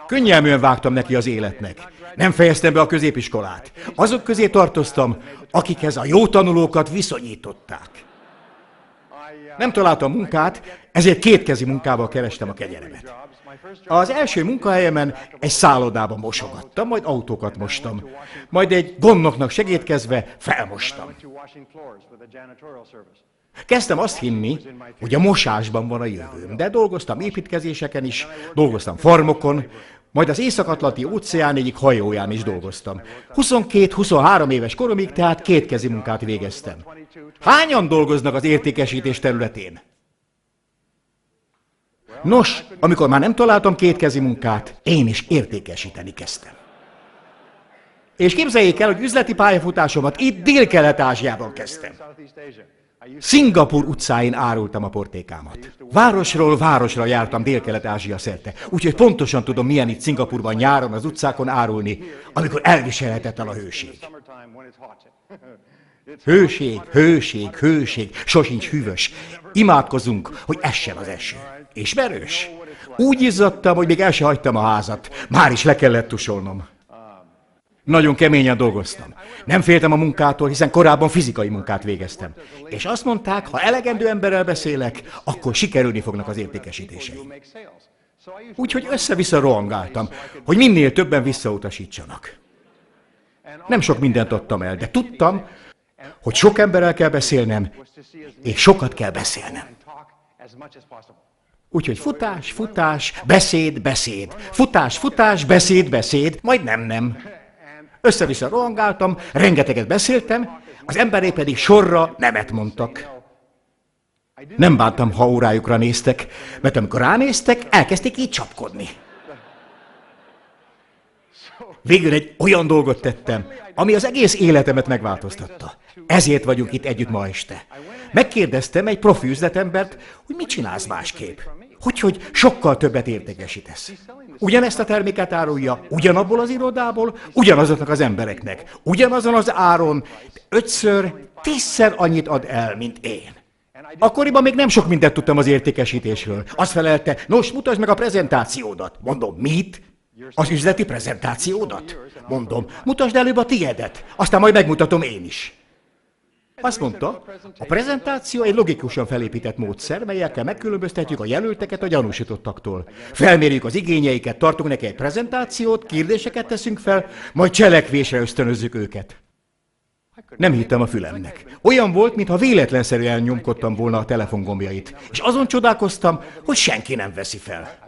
Könnyelműen vágtam neki az életnek. Nem fejeztem be a középiskolát. Azok közé tartoztam, akikhez a jó tanulókat viszonyították. Nem találtam munkát, ezért kétkezi munkával kerestem a kenyeremet. Az első munkahelyemen egy szállodában mosogattam, majd autókat mostam. Majd egy gondnoknak segédkezve felmostam. Kezdtem azt hinni, hogy a mosásban van a jövőm, de dolgoztam építkezéseken is, dolgoztam farmokon, majd az Észak-Atlanti óceán egyik hajóján is dolgoztam. 22-23 éves koromig tehát kétkezi munkát végeztem. Hányan dolgoznak az értékesítés területén? Nos, amikor már nem találtam kétkezi munkát, én is értékesíteni kezdtem. És képzeljék el, hogy üzleti pályafutásomat itt Dél-Kelet-Ázsiában kezdtem. Szingapúr utcáin árultam a portékámat. Városról városra jártam Dél-Kelet-Ázsia szerte, úgyhogy pontosan tudom, milyen itt Szingapúrban nyáron az utcákon árulni, amikor elviselhetetlen a hőség. Hőség, hőség, hőség, sosincs hűvös. Imádkozunk, hogy essen az eső. És verős. Úgy izzadtam, hogy még el se hagytam a házat. Már is le kellett tusolnom. Nagyon keményen dolgoztam. Nem féltem a munkától, hiszen korábban fizikai munkát végeztem. És azt mondták, ha elegendő emberrel beszélek, akkor sikerülni fognak az értékesítéseim. Úgyhogy össze-vissza rohangáltam, hogy minél többen visszautasítsanak. Nem sok mindent adtam el, de tudtam, hogy sok emberrel kell beszélnem, és sokat kell beszélnem. Úgyhogy futás, futás, beszéd, beszéd. Futás, futás, beszéd, beszéd, majd nem. Össze-vissza rohangáltam, rengeteget beszéltem, az emberek pedig sorra nemet mondtak. Nem bántam, ha órájukra néztek, mert amikor ránéztek, elkezdték így csapkodni. Végül egy olyan dolgot tettem, ami az egész életemet megváltoztatta. Ezért vagyunk itt együtt ma este. Megkérdeztem egy profi üzletembert, hogy mit csinálsz másképp. Hogy sokkal többet értékesítesz. Ugyanezt a terméket árulja, ugyanabból az irodából, ugyanazoknak az embereknek. Ugyanazon az áron, 5-ször, 10-szer annyit ad el, mint én. Akkoriban még nem sok mindent tudtam az értékesítésről. Azt felelte, nos, mutasd meg a prezentációdat. Mondom, mit? Az üzleti prezentációdat? Mondom, mutasd előbb a tiédet, aztán majd megmutatom én is. Azt mondta, a prezentáció egy logikusan felépített módszer, melyekkel megkülönböztetjük a jelölteket a gyanúsítottaktól. Felmérjük az igényeiket, tartunk neki egy prezentációt, kérdéseket teszünk fel, majd cselekvésre ösztönözzük őket. Nem hittem a fülemnek. Olyan volt, mintha véletlenszerűen nyomkodtam volna a telefongombjait, és azon csodálkoztam, hogy senki nem veszi fel.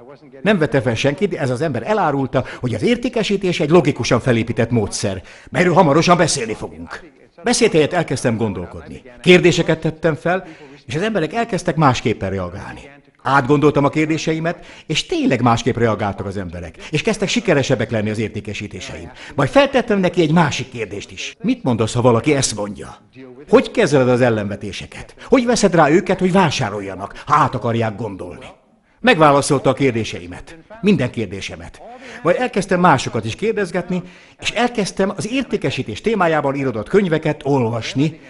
Nem vette fel senki, de ez az ember elárulta, hogy az értékesítés egy logikusan felépített módszer, melyről hamarosan beszélni fogunk. Beszéd helyett elkezdtem gondolkodni. Kérdéseket tettem fel, és az emberek elkezdtek másképpen reagálni. Átgondoltam a kérdéseimet, és tényleg másképp reagáltak az emberek, és kezdtek sikeresebbek lenni az értékesítéseim. Majd feltettem neki egy másik kérdést is. Mit mondasz, ha valaki ezt mondja? Hogy kezeled az ellenvetéseket? Hogy veszed rá őket, hogy vásároljanak, ha át akarják gondolni? Megválaszolta a kérdéseimet, minden kérdésemet. Majd elkezdtem másokat is kérdezgetni, és elkezdtem az értékesítés témájában irodott könyveket olvasni.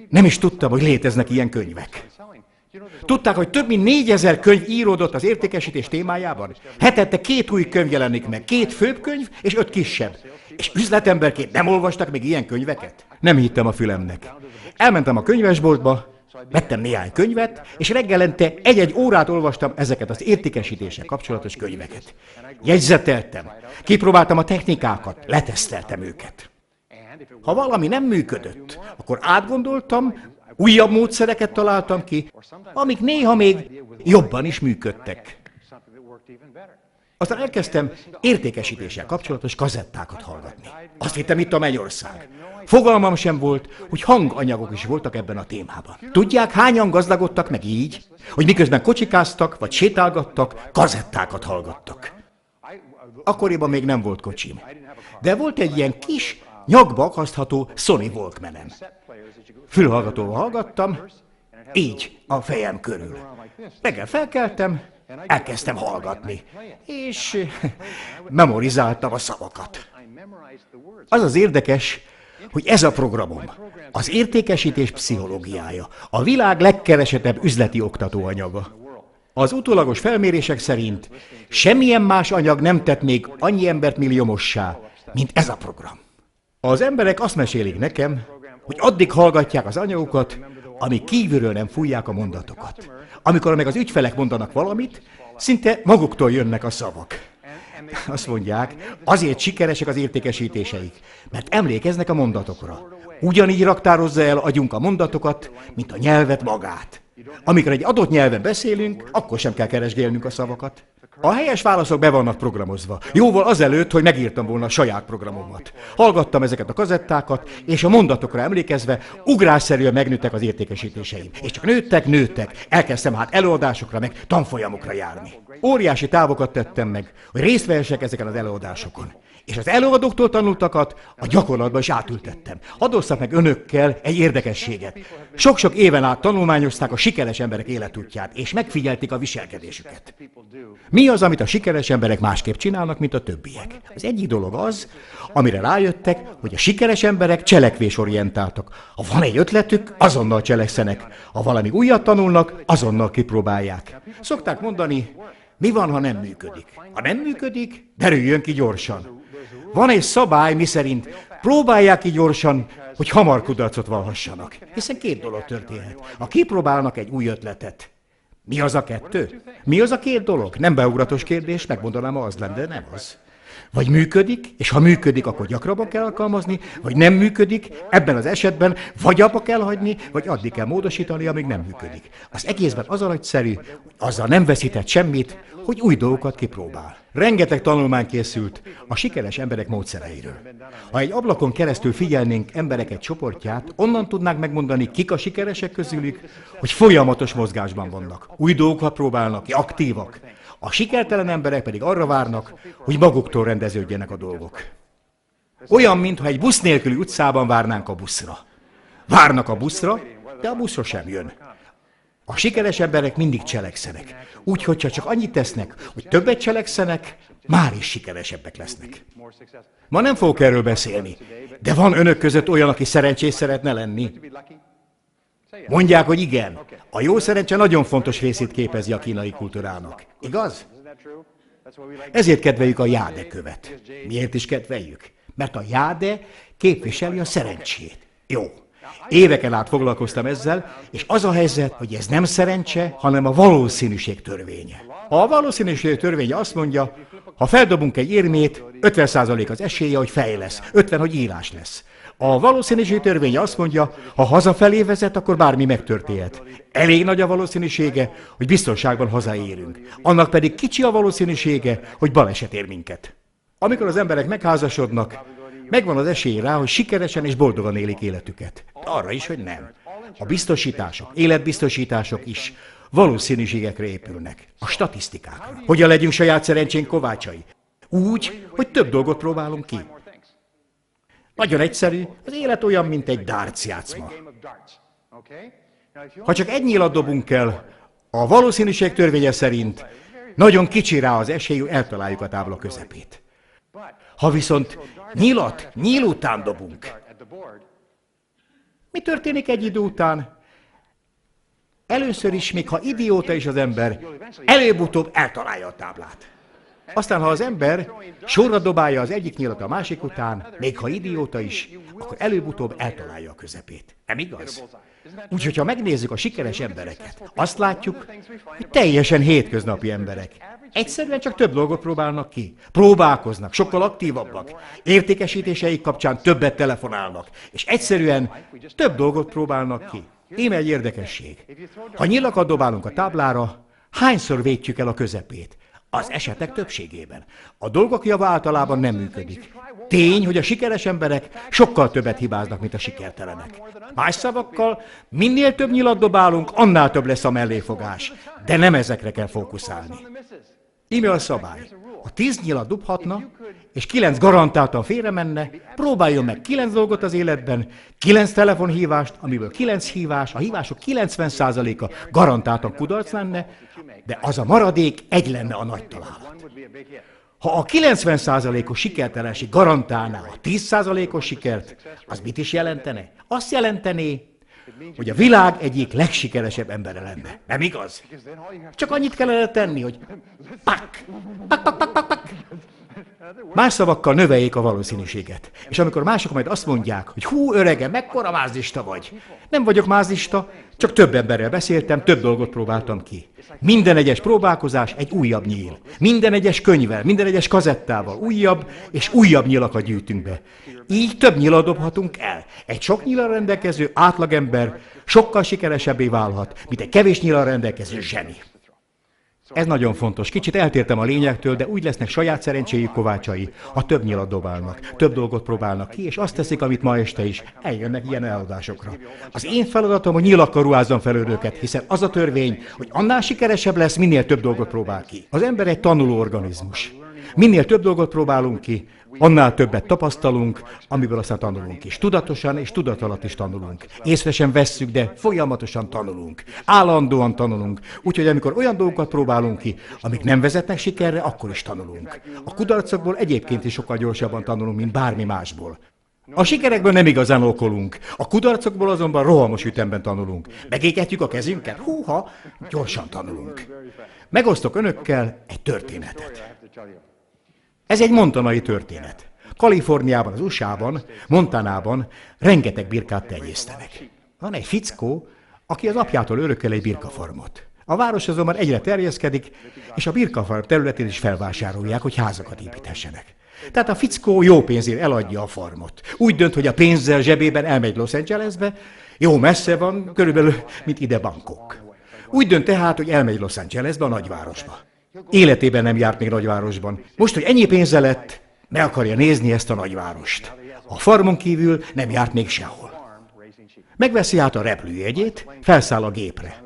Nem is tudtam, hogy léteznek ilyen könyvek. Tudták, hogy több mint 4000 könyv íródott az értékesítés témájában? Hetente 2 új könyv jelenik meg, 2 főbb könyv és 5 kisebb. És üzletemberként nem olvastak még ilyen könyveket? Nem hittem a fülemnek. Elmentem a könyvesboltba, vettem néhány könyvet, és reggelente egy-egy órát olvastam ezeket az értékesítéssel kapcsolatos könyveket. Jegyzeteltem, kipróbáltam a technikákat, leteszteltem őket. Ha valami nem működött, akkor átgondoltam, újabb módszereket találtam ki, amik néha még jobban is működtek. Aztán elkezdtem értékesítéssel kapcsolatos kazettákat hallgatni. Azt hittem, itt a mennyország. Fogalmam sem volt, hogy hanganyagok is voltak ebben a témában. Tudják, hányan gazdagodtak meg így, hogy miközben kocsikáztak vagy sétálgattak, kazettákat hallgattak. Akkoriban még nem volt kocsim. De volt egy ilyen kis, nyakba akasztható Sony Walkmanem. Fülhallgatóval hallgattam, így a fejem körül. Reggel felkeltem, elkezdtem hallgatni, és memorizáltam a szavakat. Az az érdekes, hogy ez a programom, az értékesítés pszichológiája, a világ legkeresettebb üzleti oktatóanyaga. Az utólagos felmérések szerint semmilyen más anyag nem tett még annyi embert milliómossá, mint ez a program. Az emberek azt mesélik nekem, hogy addig hallgatják az anyagokat, amíg kívülről nem fújják a mondatokat. Amikor meg az ügyfelek mondanak valamit, szinte maguktól jönnek a szavak. Azt mondják, azért sikeresek az értékesítéseik, mert emlékeznek a mondatokra. Ugyanígy raktározza el agyunk a mondatokat, mint a nyelvet magát. Amikor egy adott nyelven beszélünk, akkor sem kell keresgélnünk a szavakat. A helyes válaszok be vannak programozva. Jóval azelőtt, hogy megírtam volna a saját programomat. Hallgattam ezeket a kazettákat, és a mondatokra emlékezve ugrásszerűen megnőttek az értékesítéseim. És csak nőttek, elkezdtem hát előadásokra, meg tanfolyamokra járni. Óriási távokat tettem meg, hogy részt vehessek ezeken az előadásokon. És az előadóktól tanultakat a gyakorlatba is átültettem. Adóztak meg önökkel egy érdekességet. Sok-sok éven át tanulmányozták a sikeres emberek életútját, és megfigyelték a viselkedésüket. Mi az, amit a sikeres emberek másképp csinálnak, mint a többiek? Az egyik dolog az, amire rájöttek, hogy a sikeres emberek cselekvésorientáltak. Ha van egy ötletük, azonnal cselekszenek. Ha valami újat tanulnak, azonnal kipróbálják. Szokták mondani, mi van, ha nem működik? Ha nem működik, derüljön ki gyorsan. Van egy szabály, miszerint próbálják ki gyorsan, hogy hamar kudarcot vallhassanak. Hiszen két dolog történhet. Ha kipróbálnak egy új ötletet, mi az a kettő? Mi az a két dolog? Nem beugratos kérdés, megmondanám, az lenne, de nem az. Vagy működik, és ha működik, akkor gyakrabban kell alkalmazni, vagy nem működik, ebben az esetben vagy abba kell hagyni, vagy addig kell módosítani, amíg nem működik. Az egészben az a nagyszerű, hogy azzal nem veszített semmit, hogy új dolgokat kipróbál. Rengeteg tanulmány készült a sikeres emberek módszereiről. Ha egy ablakon keresztül figyelnénk emberek egy csoportját, onnan tudnánk megmondani, kik a sikeresek közülük, hogy folyamatos mozgásban vannak. Új dolgokat próbálnak, aktívak. A sikertelen emberek pedig arra várnak, hogy maguktól rendeződjenek a dolgok. Olyan, mintha egy busz nélküli utcában várnánk a buszra. Várnak a buszra, de a busz sem jön. A sikeres emberek mindig cselekszenek. Úgy, hogyha csak annyit tesznek, hogy többet cselekszenek, már is sikeresebbek lesznek. Ma nem fogok erről beszélni, de van önök között olyan, aki szerencsés szeretne lenni. Mondják, hogy igen. A jó szerencse nagyon fontos részét képezi a kínai kultúrának. Igaz? Ezért kedveljük a jáde követ. Miért is kedveljük? Mert a jáde képviseli a szerencsét. Jó. Éveken át foglalkoztam ezzel, és az a helyzet, hogy ez nem szerencse, hanem a valószínűség törvénye. A valószínűség törvénye azt mondja, ha feldobunk egy érmét, 50% az esélye, hogy fej lesz, 50, hogy írás lesz. A valószínűség törvénye azt mondja, ha hazafelé vezet, akkor bármi megtörténhet. Elég nagy a valószínűsége, hogy biztonságban hazaérünk. Annak pedig kicsi a valószínűsége, hogy baleset ér minket. Amikor az emberek megházasodnak, megvan az esély rá, hogy sikeresen és boldogan élik életüket. De arra is, hogy nem. A biztosítások, életbiztosítások is valószínűségekre épülnek, a statisztikákra. Hogyan legyünk saját szerencsénk kovácsai? Úgy, hogy több dolgot próbálunk ki. Nagyon egyszerű, az élet olyan, mint egy darts játszma. Ha csak egy nyilat dobunk el, a valószínűség törvénye szerint nagyon kicsi rá az esély, hogy eltaláljuk a tábla közepét. Ha viszont nyíl után dobunk, mi történik egy idő után? Először is, még ha idióta is az ember, előbb-utóbb eltalálja a táblát. Aztán, ha az ember sorra dobálja az egyik nyilat a másik után, még ha idióta is, akkor előbb-utóbb eltalálja a közepét. Nem igaz? Úgyhogy, ha megnézzük a sikeres embereket, azt látjuk, hogy teljesen hétköznapi emberek. Egyszerűen csak több dolgot próbálnak ki. Próbálkoznak, sokkal aktívabbak. Értékesítéseik kapcsán többet telefonálnak. És egyszerűen több dolgot próbálnak ki. Íme egy érdekesség. Ha nyilakat dobálunk a táblára, hányszor védjük el a közepét? Az esetek többségében. A dolgok java általában nem működik. Tény, hogy a sikeres emberek sokkal többet hibáznak, mint a sikertelenek. Más szavakkal, minél több nyilat dobálunk, annál több lesz a melléfogás. De nem ezekre kell fókuszálni. Íme a szabály. Ha 10 nyilat dobhatna, és 9 garantáltan félre menne, próbáljon meg 9 dolgot az életben, 9 telefonhívást, amiből 9 hívás, a hívások 90%-a garantáltan kudarc lenne, de az a maradék egy lenne a nagy találat. Ha a 90%-os sikertelenség garantálná a 10%-os sikert, az mit is jelentene? Azt jelentené, hogy a világ egyik legsikeresebb embere lenne. Nem igaz? Csak annyit kellene tenni, hogy pak, pak, pak, pak, pak, pak. Más szavakkal növeljék a valószínűséget. És amikor mások majd azt mondják, hogy hú, öregem, mekkora mázlista vagy. Nem vagyok mázlista, csak több emberrel beszéltem, több dolgot próbáltam ki. Minden egyes próbálkozás egy újabb nyíl. Minden egyes könyvvel, minden egyes kazettával újabb és újabb nyilakat gyűjtünk be. Így több nyilat dobhatunk el. Egy sok nyilal rendelkező átlagember sokkal sikeresebbé válhat, mint egy kevés nyilal rendelkező zseni. Ez nagyon fontos. Kicsit eltértem a lényektől, de úgy lesznek saját szerencséjük kovácsai, ha több nyilat dobálnak, több dolgot próbálnak ki, és azt teszik, amit ma este is, eljönnek ilyen eladásokra. Az én feladatom, hogy nyilakkal ruházzam fel őket, hiszen az a törvény, hogy annál sikeresebb lesz, minél több dolgot próbál ki. Az ember egy tanuló organizmus. Minél több dolgot próbálunk ki, annál többet tapasztalunk, amiből aztán tanulunk is. Tudatosan és tudat alatt is tanulunk. Észre sem vesszük, de folyamatosan tanulunk. Állandóan tanulunk. Úgyhogy amikor olyan dolgokat próbálunk ki, amik nem vezetnek sikerre, akkor is tanulunk. A kudarcokból egyébként is sokkal gyorsabban tanulunk, mint bármi másból. A sikerekből nem igazán okolunk. A kudarcokból azonban rohamos ütemben tanulunk. Megégetjük a kezünket? Húha, gyorsan tanulunk. Megosztok önökkel egy történetet. Ez egy montanai történet. Kaliforniában, az USA-ban, Montanában rengeteg birkát tenyésztenek. Van egy fickó, aki az apjától örököl egy birkafarmot. A város azonban egyre terjeszkedik, és a birkafarm területén is felvásárolják, hogy házakat építhessenek. Tehát a fickó jó pénzért eladja a farmot. Úgy dönt, hogy a pénzzel zsebében elmegy Los Angelesbe, jó messze van, körülbelül, mint ide Bangkok. Úgy dönt tehát, hogy elmegy Los Angelesbe, a nagyvárosba. Életében nem járt még nagyvárosban. Most, hogy ennyi pénze lett, meg akarja nézni ezt a nagyvárost. A farmon kívül nem járt még sehol. Megveszi át a repülőjegyét, felszáll a gépre.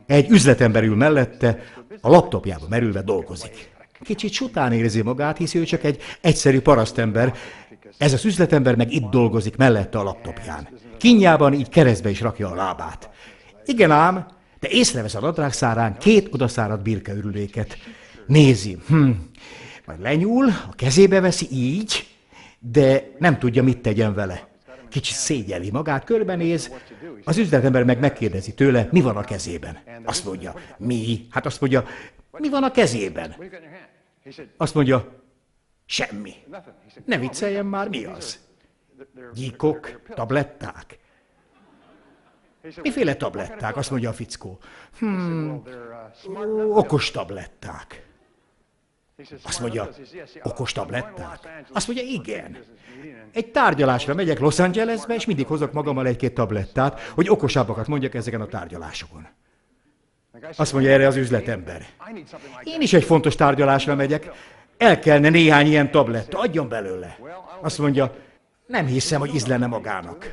Egy üzletember ül mellette, a laptopjába merülve dolgozik. Kicsit sután érzi magát, hisz ő csak egy egyszerű parasztember. Ez az üzletember meg itt dolgozik mellette a laptopján. Kínjában így keresztbe is rakja a lábát. Igen ám, de észrevesz a nadrágszárán 2 odaszáradt birkaürüléket. Nézi, majd lenyúl, a kezébe veszi így, de nem tudja, mit tegyen vele. Kicsit szégyeli magát, körbenéz, az üzletember meg megkérdezi tőle, mi van a kezében. Azt mondja, mi? Hát azt mondja, mi van a kezében? Azt mondja, semmi. Ne vicceljen már, mi az? Gyíkok, tabletták? Miféle tabletták? Azt mondja a fickó. Okos tabletták. Azt mondja, okos tabletták? Azt mondja, igen. Egy tárgyalásra megyek Los Angelesbe, és mindig hozok magammal 1-2 tablettát, hogy okosabbakat mondjak ezeken a tárgyalásokon. Azt mondja erre az üzletember. Én is egy fontos tárgyalásra megyek, el kellene néhány ilyen tabletta, adjon belőle. Azt mondja, nem hiszem, hogy ízlene magának.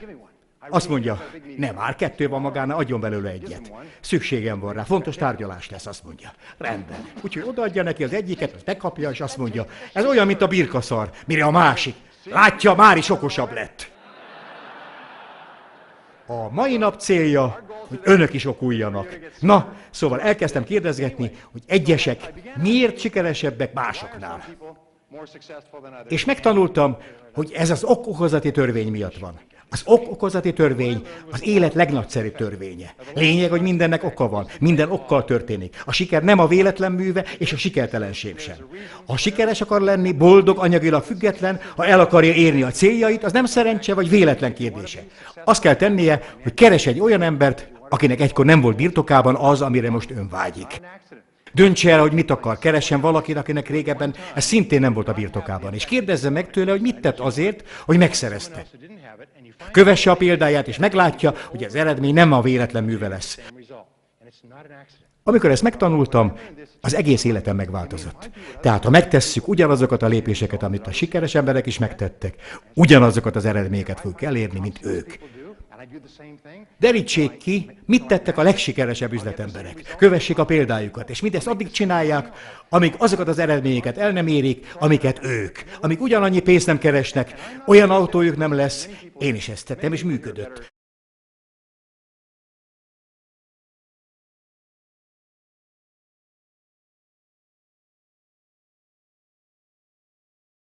Azt mondja, nem már, 2 van magának, adjon belőle 1. Szükségem van rá, fontos tárgyalás lesz, azt mondja. Rendben. Úgyhogy odaadja neki az egyiket, azt megkapja, és azt mondja, ez olyan, mint a birkaszar, mire a másik. Látja, már is okosabb lett. A mai nap célja, hogy önök is okuljanak. Na, szóval elkezdtem kérdezgetni, hogy egyesek miért sikeresebbek másoknál. És megtanultam, hogy ez az ok-okozati törvény miatt van. Az ok-okozati törvény az élet legnagyszerűbb törvénye. Lényeg, hogy mindennek oka van, minden okkal történik. A siker nem a véletlen műve, és a sikertelenség sem. Ha sikeres akar lenni, boldog, anyagilag független, ha el akarja érni a céljait, az nem szerencse vagy véletlen kérdése. Azt kell tennie, hogy keres egy olyan embert, akinek egykor nem volt birtokában az, amire most ön vágyik. Döntse el, hogy mit akar, keressen valakit, akinek régebben ez szintén nem volt a birtokában, és kérdezze meg tőle, hogy mit tett azért, hogy megszerezte. Kövesse a példáját, és meglátja, hogy az eredmény nem a véletlen műve lesz. Amikor ezt megtanultam, az egész életem megváltozott. Tehát, ha megtesszük ugyanazokat a lépéseket, amit a sikeres emberek is megtettek, ugyanazokat az eredményeket fogjuk elérni, mint ők. Derítsék ki, mit tettek a legsikeresebb üzletemberek. Kövessék a példájukat, és mindezt addig csinálják, amíg azokat az eredményeket el nem érik, amiket ők. Amíg ugyanannyi pénzt nem keresnek, olyan autójuk nem lesz. Én is ezt tettem, és működött.